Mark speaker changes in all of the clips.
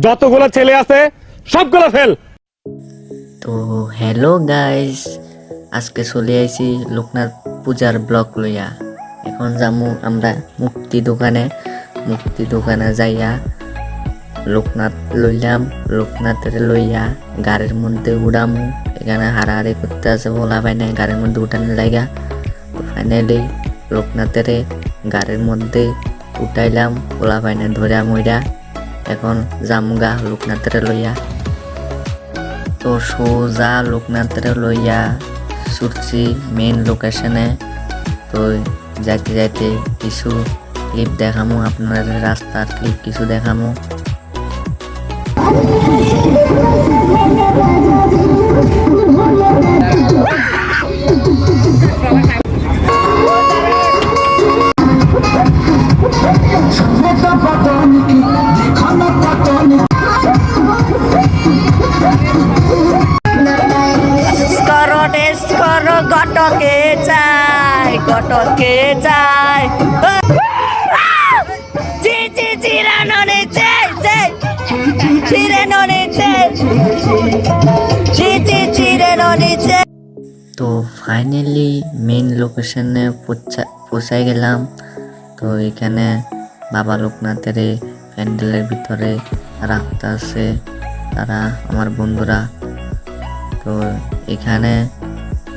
Speaker 1: যতগুলো ছেলে আছে সবগুলো ফেল।
Speaker 2: তো হ্যালো গাইস, আজকে চলে আইছি লোকনাথ পূজার ব্লগ লইয়া। এখন যামু আমরা মুক্তি দোকানে যাইয়া লোকনাথ লইলাম। লোকনাথের লইয়া গাড়ির মধ্যে উড়ামু। এখানে হারাহারি করতে আছে, বলা পাই না গাড়ির মধ্যে উঠানোর লাইগা। তো ফাইনালি লোকনাথের গাড়ির মধ্যে উঠাইলাম, বলা পাই না ধরা মইরা। এখন জামুগা লোকনাথের লইয়া। তো সোজা লোকনাথের লইয়া ছুটছি মেন লোকেশনে। তো যাইতে যাইতে কিছু ক্লিপ দেখামু, আপনার রাস্তার ক্লিপ কিছু দেখামু। গটকে চাই তো ফাইনালি মেইন লোকেশনে পৌঁছাই গেলাম। তো এখানে বাবা লোকনাথের প্যান্ডেলের ভিতরে রাখতে আছে তারা, আমার বন্ধুরা। তো এখানে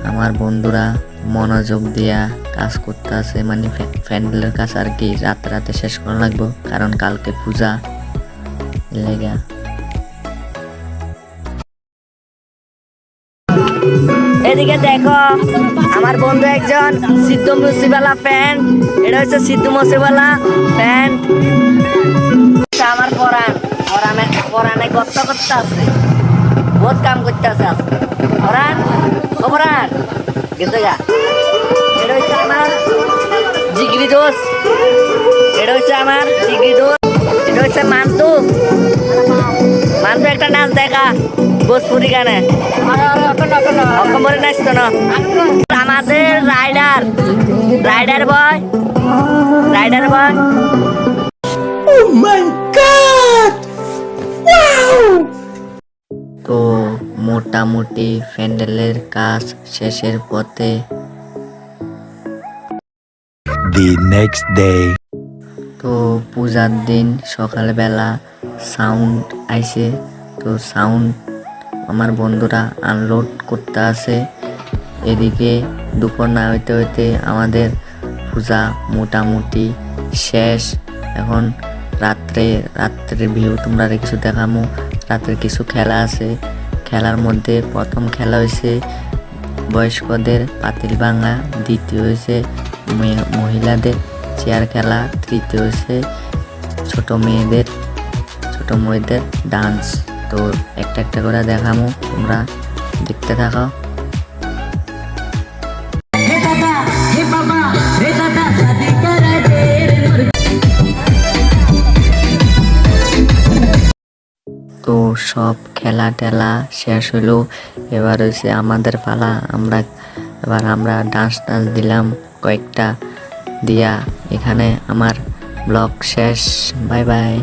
Speaker 2: আমার বন্ধুরা মনোযোগ দিয়া কাজ করতে আছে, মানে প্যান্ডেলের কাজ আর কি রাতে শেষ করা লাগবো, কারণ কালকে পূজা লেগা। এদিকে দেখো আমার বন্ধু একজন সিদ্ধু মুসিবালা ফ্যান, এটা হচ্ছে সিদ্ধু মুসিবালা ফ্যান। আমার পরানে গত্ত করতে আছে, বহুত কাম করতে আছে পরান গেছে গা। এটা হচ্ছে আমার জিগরি দোষ, এটা হচ্ছে আমার জিগরি দোষ, এটা হচ্ছে মান্তু একটা নাচ দেখা ভোজপুরি গানে অকম্বরে নাচতো না। আমাদের রাইডার বয় তো মোটামুটি প্যান্ডেলের কাজ শেষের পথে।
Speaker 3: The next day.
Speaker 2: তো পূজার দিন সকালবেলা সাউন্ড আইছে। তো সাউন্ড আমার বন্ধুরা আনলোড করতে আছে। এদিকে দুপুর না হইতে হইতে আমাদের পূজা মোটামুটি শেষ। এখন রাত্রের ভিউ তোমরা কিছু দেখামো। রাত্রে কিছু খেলা আছে, খেলার মধ্যে প্রথম খেলা হয়েছে বয়স্কদের পাতিল ভাঙা, দ্বিতীয় হয়েছে মহিলাদের চেয়ার খেলা, তৃতীয় হয়েছে ছোট মেয়েদের ডান্স। তো একটা করে দেখামো, তোমরা দেখতে থাকো। তো সব খেলা টেলা শেষ হলো, এবার হয়েছে আমাদের পালা। আমরা ডান্স দিলাম কয়েকটা দিয়া। এখানে আমার ব্লগ শেষ। Bye bye.